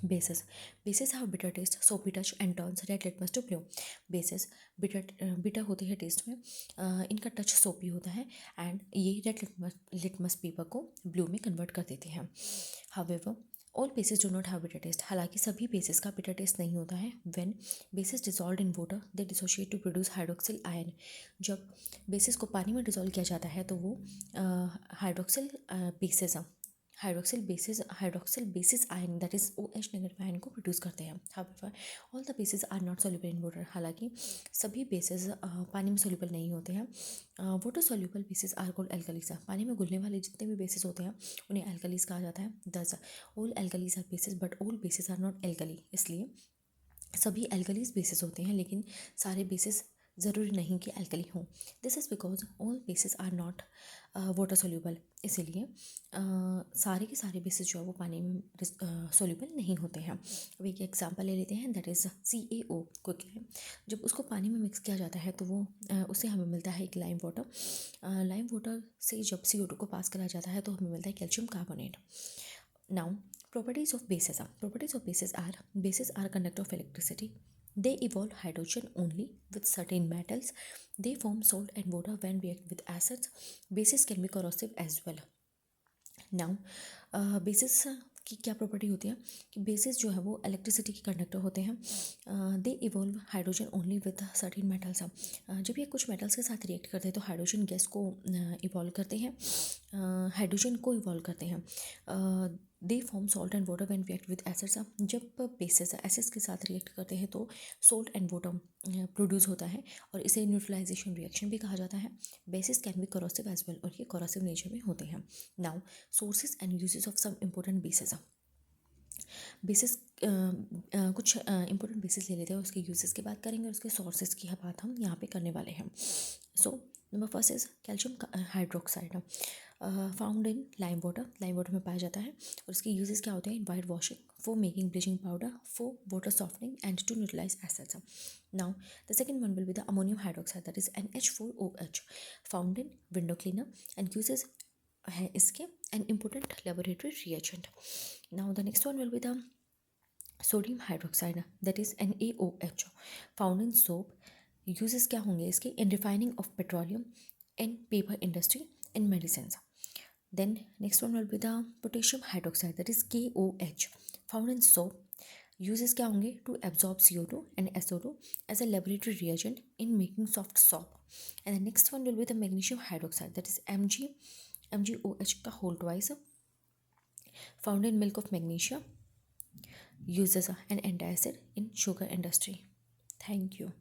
Bases. Bases have bitter taste, soapy touch and turns red litmus to blue. Bases bitter होती है test में, इनका touch सोपी होता है एंड ये रेड लिटमस पेपर को ब्लू में कन्वर्ट कर देते हैं. However all bases do not have bitter taste. हालांकि सभी बेसिस का बिटर टेस्ट नहीं होता है. When bases dissolve in water they dissociate to produce hydroxyl ion. जब बेसिस को पानी में डिजॉल्व किया जाता है तो वो hydroxyl bases hydroxyl bases ion that is OH negative ion को प्रोड्यूस करते हैं. However all the basis are not soluble in water. हालांकि सभी बेसिस पानी में सोल्यूबल नहीं होते हैं. Water soluble bases are called alkalis. पानी में घुलने वाले जितने भी बेसिस होते हैं उन्हें एल्कलीज कहा जाता है. Thus all alkalis are bases but all bases are not alkali. इसलिए सभी एल्कलीज बेसिस होते हैं लेकिन सारे बेसिस ज़रूरी नहीं कि एल्कली हों. This is because all bases are not water soluble. इसीलिए सारे के सारे बेसिस जो है वो पानी में सोल्यूबल नहीं होते हैं. अब एक एग्जांपल ले लेते हैं दैट इज़ CaO क्विकलाइम. जब उसको पानी में मिक्स किया जाता है तो वो उससे हमें मिलता है एक लाइम वाटर. लाइम वाटर से जब CO2 को पास करा जाता है तो हमें मिलता है calcium carbonate. Now, properties of bases. Properties of bases are conductor of electricity. They evolve hydrogen only with certain metals. They form salt and water when react with acids. Bases can be corrosive as well. Now basis की क्या property होती है कि basis जो है वो electricity के conductor होते हैं. They evolve hydrogen only with certain metals. जब ये कुछ मेटल्स के साथ रिएक्ट करते हैं तो हाइड्रोजन गैस को इवॉल्व करते हैं, हाइड्रोजन को इवॉल्व करते हैं. They form salt and water when react with acids. जब बेसिस एसिड्स के साथ रिएक्ट करते हैं तो सॉल्ट एंड वाटर प्रोड्यूस होता है और इसे न्यूट्रलाइजेशन रिएक्शन भी कहा जाता है. Bases can be corrosive as well और ये कोरोसिव नेचर में होते हैं. Now sources and uses of some important bases. Bases कुछ इंपॉर्टेंट बेसिस ले लेते हैं, उसके यूजेस की बात करेंगे और उसके सोर्सेज की बात हम यहाँ पे करने वाले हैं. So number first is calcium hydroxide. Found in lime water में पाया जाता है और इसके यूजेस क्या होते हैं. In white washing, for making bleaching powder, for water softening and to neutralize acids. Now the second one will be the ammonium hydroxide that is NH4OH. Found in window cleaner and uses है इसके an important laboratory reagent. Now the next one will be the sodium hydroxide that is NaOH. Found in soap. Uses क्या होंगे इसके. In refining of petroleum, in paper industry, in medicine. Then next one will be the potassium hydroxide that is KOH. Found in soap. Uses क्या होंगे. To absorb CO2 and SO2 as a laboratory reagent in making soft soap. And the next one will be the magnesium hydroxide that is MgOH का whole twice. Found in milk of magnesia. Uses an antacid in sugar industry. Thank you.